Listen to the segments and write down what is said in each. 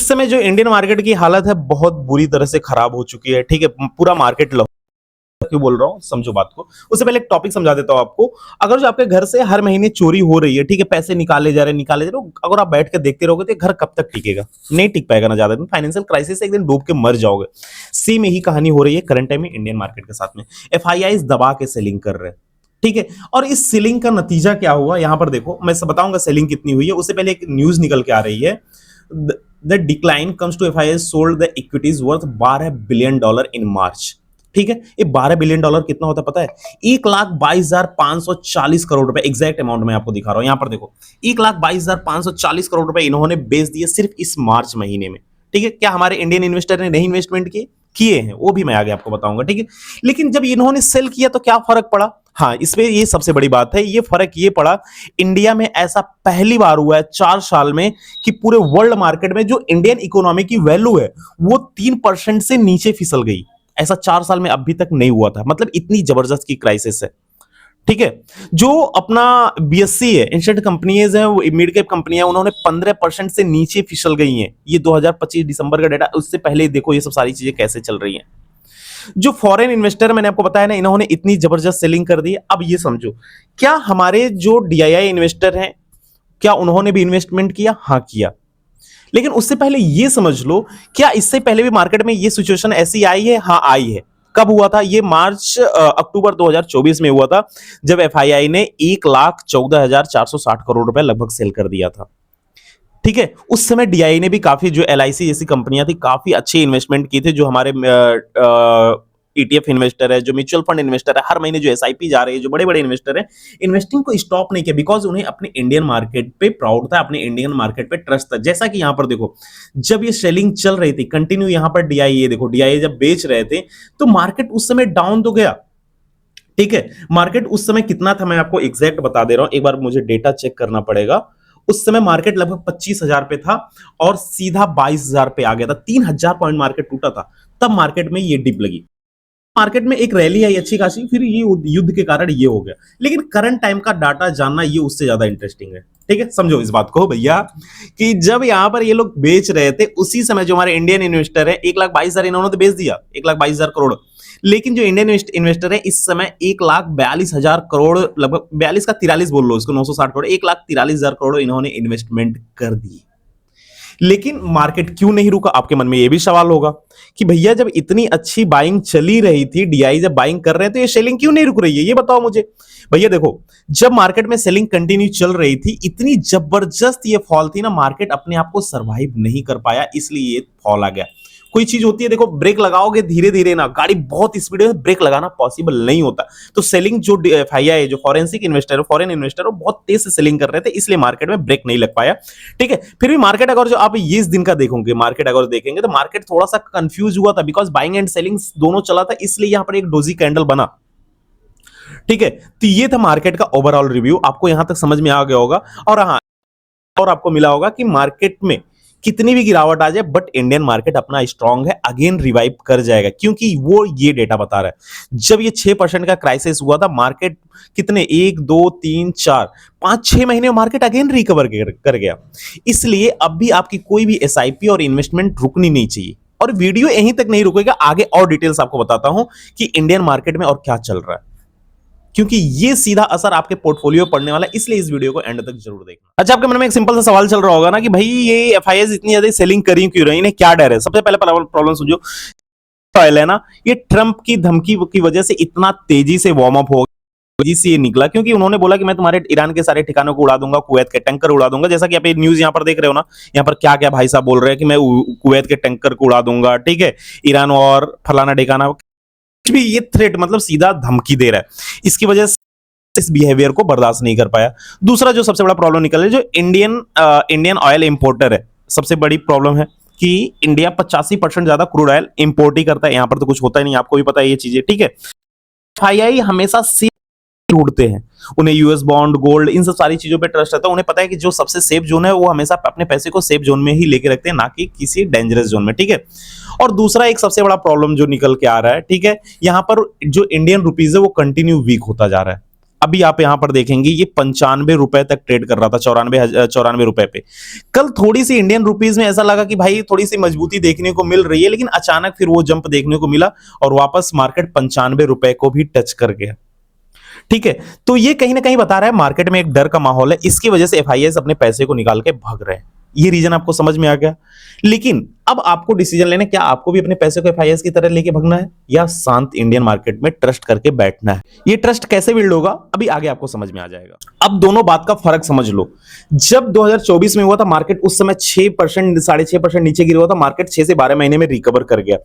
समय जो Indian market की हालत है बहुत बुरी तरह से खराब हो चुकी है। ठीक है, पूरा मार्केट क्यों बोल रहा हूँ, समझो बात को। उससे पहले एक टॉपिक समझा देता हूँ आपको। अगर जो आपके घर से हर महीने चोरी हो रही है, ठीक है, पैसे निकाले जा रहे हो, अगर आप बैठ के देखते रहोगे तो घर कब तक टिकेगा? नहीं टिक पाएगा ना ज्यादा दिन। फाइनेंशियल क्राइसिस से एक दिन डूब के मर जाओगे। सेम यही कहानी हो रही है करंट टाइम में इंडियन मार्केट के साथ में। एफआईआई दबा के सेलिंग कर रहे हैं, ठीक है। और इस सेलिंग का नतीजा क्या हुआ यहां पर देखो, मैं सब बताऊंगा सेलिंग कितनी हुई है। उससे पहले एक न्यूज निकल के आ रही है। The decline comes to FII sold the equities worth $12 billion in March. ठीक है, ये $12 बिलियन कितना होता है पता है? 1,22,540 करोड़ रुपए। एग्जैक्ट अमाउंट मैं आपको दिखा रहा हूं, यहां पर देखो 1,22,540 करोड़ रुपए इन्होंने बेच दिए सिर्फ इस मार्च महीने में। ठीक है, क्या हमारे इंडियन इन्वेस्टर ने नहीं इन्वेस्टमेंट किए हैं? वो भी मैं आगे आपको बताऊंगा, ठीक है। लेकिन जब इन्होंने सेल किया तो क्या फर्क पड़ा? हाँ, इसमें ये सबसे बड़ी बात है। ये फर्क ये पड़ा, इंडिया में ऐसा पहली बार हुआ है 4 साल में कि पूरे वर्ल्ड मार्केट में जो इंडियन इकोनॉमी की वैल्यू है वो 3% से नीचे फिसल गई। ऐसा 4 साल में अभी तक नहीं हुआ था। मतलब इतनी जबरदस्त की क्राइसिस है, ठीक है। जो अपना बीएससी है, इंस्टेंट कंपनीज है, वो मिड कैप कंपनियां, उन्होंने 15% से नीचे फिसल गई हैं। ये 2025 दिसंबर का डेटा। उससे पहले देखो ये सब सारी चीजें कैसे चल रही हैं। जो फॉरेन इन्वेस्टर मैंने आपको बताया ना, इन्होंने इतनी जबरदस्त सेलिंग कर दी। अब ये समझो, क्या हमारे जो डीआईआई इन्वेस्टर हैं, क्या उन्होंने भी इन्वेस्टमेंट किया? हाँ, किया। लेकिन उससे पहले ये समझ लो, क्या इससे पहले भी मार्केट में ये सिचुएशन ऐसी आई है? हाँ, आई है। कब हुआ था ये? अक्टूबर 2024 में हुआ था, जब एफआईआई ने 1,14,460 करोड़ रुपए लगभग सेल कर दिया था। ठीक है, उस समय डीआई ने भी काफी, जो एलआईसी जैसी कंपनियां थी, काफी अच्छे इन्वेस्टमेंट किए थे। जो हमारे ईटीएफ इन्वेस्टर है, जो म्यूचुअल फंड इन्वेस्टर है, हर महीने जो एसआईपी जा रहे हैं, जो बड़े बड़े इन्वेस्टर हैं, इन्वेस्टिंग को स्टॉप नहीं किया। बिकॉज उन्हें अपने इंडियन मार्केट पे प्राउड था, अपने इंडियन मार्केट पे ट्रस्ट था। जैसा कि यहां पर देखो, जब ये सेलिंग चल रही थी कंटिन्यू, यहां पर डीआई देखो, डीआई जब बेच रहे थे तो मार्केट उस समय डाउन तो गया। ठीक है, मार्केट उस समय कितना था मैं आपको एग्जैक्ट बता दे रहा हूं, एक बार मुझे डेटा चेक करना पड़ेगा। उस समय मार्केट लगभग 25,000 पे था और सीधा 22,000 पे आ गया था। 3,000 पॉइंट मार्केट टूटा था, तब मार्केट में ये डिप लगी। मार्केट में एक रैली आई अच्छी खासी, फिर ये युद्ध के कारण ये हो गया। लेकिन करंट टाइम का डाटा जानना ये उससे ज्यादा इंटरेस्टिंग है। ठीक है, समझो इस बात को भैया, कि जब यहां पर ये लोग बेच रहे थे उसी समय जो हमारे इंडियन इन्वेस्टर है, 1,22,000 इन्होंने तो बेच दिया, 1,22,000 करोड़। लेकिन जो इंडियन इन्वेस्टर है इस समय 1,42,000 करोड़, लगभग 42 का 43 बोल लो इसको, 960 करोड़, 1,43,000 करोड़ इन्होंने इन्वेस्टमेंट कर दी। लेकिन मार्केट क्यों नहीं रुका? आपके मन में यह भी सवाल होगा कि भैया जब इतनी अच्छी बाइंग चली रही थी, डीआई जब बाइंग कर रहे हैं, तो ये सेलिंग क्यों नहीं रुक रही है? ये बताओ मुझे। भैया देखो, जब मार्केट में सेलिंग कंटिन्यू चल रही थी, इतनी जबरदस्त ये फॉल थी ना, मार्केट अपने आप को सर्वाइव नहीं कर पाया, इसलिए ये फॉल आ गया। कोई चीज होती है देखो, ब्रेक लगाओगे धीरे धीरे ना, गाड़ी बहुत स्पीड में, ब्रेक लगाना पॉसिबल नहीं होता। तो सेलिंग जो एफआईआई जो फॉरेंसिक इन्वेस्टर, फॉरेन इन्वेस्टर, बहुत तेज से सेलिंग कर रहे थे, इसलिए मार्केट में ब्रेक नहीं लग पाया। ठीक है, फिर भी मार्केट अगर जो आप ये इस दिन का देखोगे, मार्केट अगर देखेंगे तो मार्केट थोड़ा सा कंफ्यूज हुआ था, बिकॉज बाइंग एंड सेलिंग दोनों चला था, इसलिए यहां पर एक डोजी कैंडल बना। ठीक है, तो ये था मार्केट का ओवरऑल रिव्यू। आपको यहां तक समझ में आ गया होगा। और हाँ, और आपको मिला होगा कि मार्केट में कितनी भी गिरावट आ जाए, बट इंडियन मार्केट अपना स्ट्रांग है, अगेन रिवाइव कर जाएगा, क्योंकि वो ये डेटा बता रहा है। जब ये 6% का क्राइसिस हुआ था, मार्केट कितने 1 2 3 4 5 6 महीने मार्केट अगेन रिकवर कर गया। इसलिए अब भी आपकी कोई भी एसआईपी और इन्वेस्टमेंट रुकनी नहीं चाहिए। और वीडियो यहीं तक नहीं रुकेगा, आगे और डिटेल्स आपको बताता हूं कि इंडियन मार्केट में और क्या चल रहा है, क्योंकि ये सीधा असर आपके पोर्टफोलियो पड़ने वाला है। इसलिए इस वीडियो को एंड तक जरूर देखना। अच्छा, आपके मन में एक सिंपल सा सवाल चल रहा होगा ना कि भाई ये एफआईआईज इतनी ज्यादा सेलिंग करी क्यों रही, इन्हें क्या डर है? सबसे पहले प्रॉब्लम समझो, ऑयल है ना, ये ट्रंप की धमकी की वजह से इतना तेजी से वार्म अप हो, तेजी से ये निकला, क्योंकि उन्होंने बोला कि मैं तुम्हारे ईरान के सारे ठिकानों को उड़ा दूंगा, कुवैत के टैंकर उड़ा दूंगा। जैसा कि आप न्यूज यहाँ पर देख रहे हो ना, यहाँ पर क्या क्या भाई साहब बोल रहे हैं कि मैं कुवैत के टैंकर को उड़ा दूंगा, ठीक है, ईरान और फलाना ठिकाना, भी ये थ्रेट मतलब सीधा धमकी दे रहा है। इसकी वजह से इस बिहेवियर को बर्दाश्त नहीं कर पाया। दूसरा जो सबसे बड़ा प्रॉब्लम निकल है, जो इंडियन ऑयल इंपोर्टर है, सबसे बड़ी प्रॉब्लम है कि इंडिया 85% ज्यादा क्रूड ऑयल इंपोर्ट ही करता है। यहां पर तो कुछ होता ही नहीं, आपको भी पता है ये चीजें। ठीक है, एफआईआई हमेशा सेफ ढूंढते हैं, उन्हें यूएस बॉन्ड, गोल्ड, इन सब सारी चीजों पे ट्रस्ट रहता है। उन्हें पता है कि जो सबसे सेफ जोन है वो हमेशा अपने पैसे को सेफ जोन में ही लेके रखते हैं, ना कि किसी डेंजरस जोन में। ठीक है, और दूसरा एक सबसे बड़ा प्रॉब्लम जो निकल के आ रहा है, ठीक है, यहां पर जो इंडियन रुपीज है वो कंटिन्यू वीक होता जा रहा है। अभी आप यहां पर देखेंगे ये 95 रुपए तक ट्रेड कर रहा था, 94 रुपए पे। कल थोड़ी सी इंडियन रुपीज में ऐसा लगा कि भाई थोड़ी सी मजबूती देखने को मिल रही है, लेकिन अचानक फिर वो जंप देखने को मिला और वापस मार्केट 95 रुपए को भी टच कर गया। ठीक है, तो ये कहीं ना कहीं बता रहा है मार्केट में एक डर का माहौल है, इसकी वजह से एफआईआईज अपने पैसे को निकाल के भाग रहे हैं। ये रीजन आपको समझ में आ गया। लेकिन अब आपको डिसीजन लेना है, क्या आपको भी अपने पैसे को एफआईआईज की तरह लेके भागना है या शांत इंडियन मार्केट में ट्रस्ट करके बैठना है। ये ट्रस्ट कैसे बिल्ड होगा अभी आगे आपको समझ में आ जाएगा। अब दोनों बात का फर्क समझ लो। जब 2024 में हुआ था मार्केट उस समय 6% 6.5% नीचे गिरा हुआ था, मार्केट 6 से 12 महीने में रिकवर कर गया।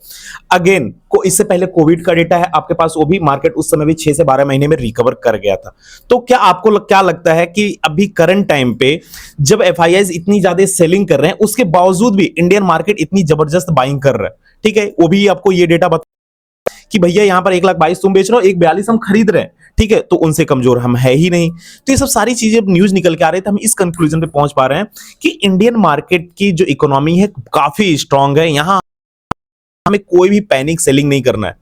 अगेन को इससे पहले कोविड का डेटा है आपके पास, वो भी मार्केट उस समय भी 6 से 12 महीने में रिकवर कर गया था। तो क्या आपको क्या लगता है कि अभी करंट टाइम पे जब एफआईआईज इतनी ज्यादा सेलिंग कर रहे हैं उसके बावजूद भी इंडियन मार्केट इतनी जबरदस्त बाइंग कर रहा है, ठीक है, वो भी आपको ये डेटा बता कि भैया यहां पर 1,22,000 तुम बेच रहे हो, 1,42 हम खरीद रहे हैं, ठीक है, तो उनसे कमजोर हम है ही नहीं। तो ये सब सारी चीजें न्यूज निकल के आ रहे थे, हम इस कंक्लूजन पे पहुंच पा रहे हैं कि इंडियन मार्केट की जो इकोनॉमी है काफी स्ट्रांग है, यहां हमें कोई भी पैनिक सेलिंग नहीं करना है,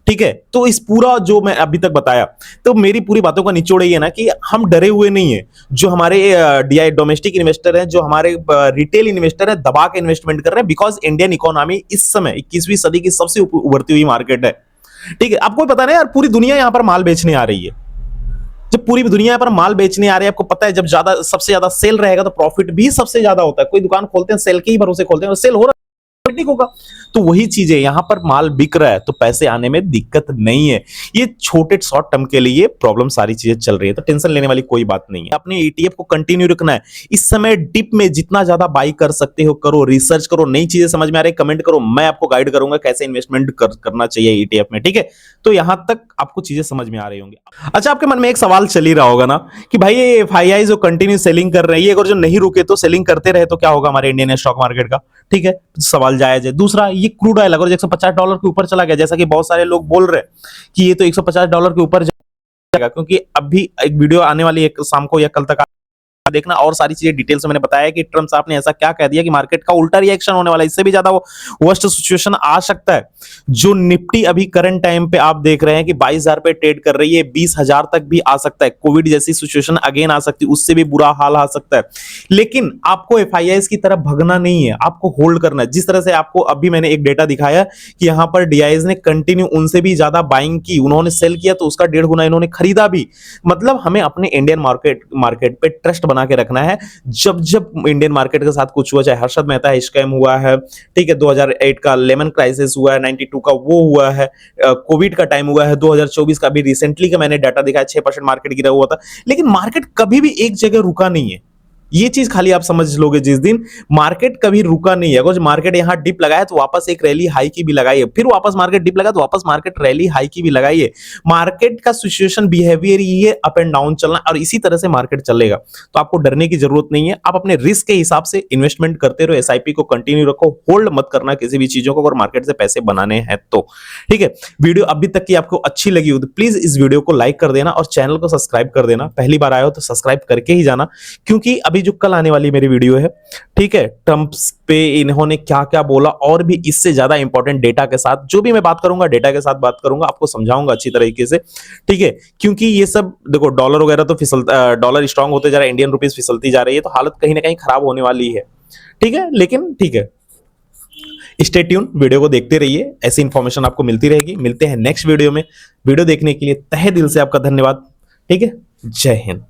ठीक है। तो इस पूरा जो मैं अभी तक बताया, तो मेरी पूरी बातों का निचोड़ ये है ना कि हम डरे हुए नहीं है। जो हमारे डीआई डोमेस्टिक इन्वेस्टर हैं, जो हमारे रिटेल इन्वेस्टर हैं, दबा के इन्वेस्टमेंट कर रहे हैं, बिकॉज इंडियन इकोनॉमी इस समय 21वीं सदी की सबसे उभरती हुई मार्केट है, ठीक है। आपको पता नहीं यार, पूरी दुनिया यहां पर माल बेचने आ रही है। जब पूरी दुनिया पर माल बेचने आ रहे हैं, आपको पता है जब ज्यादा सबसे ज्यादा सेल रहेगा तो प्रॉफिट भी सबसे ज्यादा होता है। कोई दुकान खोलते हैं सेल के ही भरोसे खोलते हैं, सेल हो रहा है नहीं होगा। तो वही चीज है, यहां पर माल बिक रहा है तो पैसे आने में दिक्कत नहीं है। ये छोटे शॉर्ट टर्म के लिए प्रॉब्लम सारी चीजें चल रही है, तो टेंशन लेने वाली कोई बात नहीं है। अपने ईटीएफ को कंटिन्यू रखना है। इस समय डिप में जितना ज्यादा बाई कर सकते हो करो, रिसर्च करो, नई चीजें समझ में आ रही है कमेंट करो, मैं आपको गाइड करूंगा कैसे इन्वेस्टमेंट करना चाहिए ईटीएफ में, ठीक है। तो यहां तक आपको चीजें समझ में आ रही होंगी। अच्छा, आपके मन में एक सवाल चल ही रहा होगा ना कि भाई ये एफआईआई जो कंटिन्यू सेलिंग कर रही है, अगर जो नहीं रुके तो सेलिंग करते रहे तो क्या होगा हमारे इंडियन स्टॉक मार्केट का, ठीक है, सवाल जायज है। दूसरा, ये क्रूड ऑयल अगर $150 के ऊपर चला गया, जैसा कि बहुत सारे लोग बोल रहे हैं कि ये तो $150 के ऊपर जाएगा, क्योंकि अभी एक वीडियो आने वाली है शाम को या कल तक देखना, और सारी चीजें डिटेल से मैंने बताया कि ट्रम्प साहब ने ऐसा क्या कह दिया कि मार्केट का उल्टा रिएक्शन होने वाला है, इससे भी ज्यादा वो वर्स्ट सिचुएशन आ सकता है। जो निफ्टी अभी करंट टाइम पे आप देख रहे हैं कि 22,000 पे ट्रेड कर रही है, 20,000 तक भी आ सकता है। कोविड जैसी सिचुएशन अगेन आ सकती है, उससे भी बुरा हाल आ सकता है। लेकिन आपको एफआईआईज की तरफ भगना नहीं है, आपको होल्ड करना है। जिस तरह से आपको अभी मैंने एक डेटा दिखाया कि यहां पर डीआईज ने कंटिन्यू उनसे भी ज्यादा बाइंग की, उन्होंने सेल किया तो उसका 1.5 गुना इन्होंने खरीदा भी। मतलब हमें अपने इंडियन मार्केट पे ट्रस्ट बना के रखना है। जब जब इंडियन मार्केट के साथ कुछ हुआ, चाहे हर्षद मेहता स्कैम हुआ है, ठीक है, 2008 का लेमन क्राइसिस हुआ है, 92 का वो हुआ है, कोविड का टाइम हुआ है, 2024 का भी रिसेंटली का मैंने डाटा दिखाया 6% मार्केट गिरा हुआ था, लेकिन मार्केट कभी भी एक जगह रुका नहीं है। ये चीज खाली आप समझ लोगे, जिस दिन मार्केट कभी रुका नहीं है। अगर मार्केट यहां डिप लगाया तो वापस एक रैली हाई की भी लगाई है, फिर वापस मार्केट डिप लगा तो वापस मार्केट रैली हाई की भी लगाई है। मार्केट का सिचुएशन बिहेवियर ही है अप एंड डाउन चलना, और इसी तरह से मार्केट चलेगा। तो आपको डरने की जरूरत नहीं है। आप अपने रिस्क के हिसाब से इन्वेस्टमेंट करते रहो, एसआईपी को कंटिन्यू रखो, होल्ड मत करना किसी भी चीजों को अगर मार्केट से पैसे बनाने हैं तो, ठीक है। वीडियो अभी तक की आपको अच्छी लगी हो तो प्लीज इस वीडियो को लाइक कर देना और चैनल को सब्सक्राइब कर देना। पहली बार आए हो तो सब्सक्राइब करके ही जाना, क्योंकि अभी जो कल आने वाली मेरी वीडियो है, ठीक है, ट्रम्प पे इन्होंने क्या क्या बोला और भी इससे ज्यादा इंपॉर्टेंट डेटा के साथ, जो भी मैं बात करूंगा डेटा के साथ बात करूंगा, आपको समझाऊंगा अच्छी तरीके से, ठीक है। क्योंकि ये सब देखो, डॉलर वगैरह तो डॉलर स्ट्रांग होते जा रहा है, इंडियन रुपीस फिसलती जा रही है, तो हालत कहीं ना कहीं खराब होने वाली है, ठीक है। लेकिन ठीक है, स्टे ट्यून, वीडियो को देखते रहिए, ऐसी इंफॉर्मेशन आपको मिलती रहेगी। मिलते हैं नेक्स्ट वीडियो में। वीडियो देखने के लिए तहे दिल से आपका धन्यवाद, ठीक है। जय हिंद।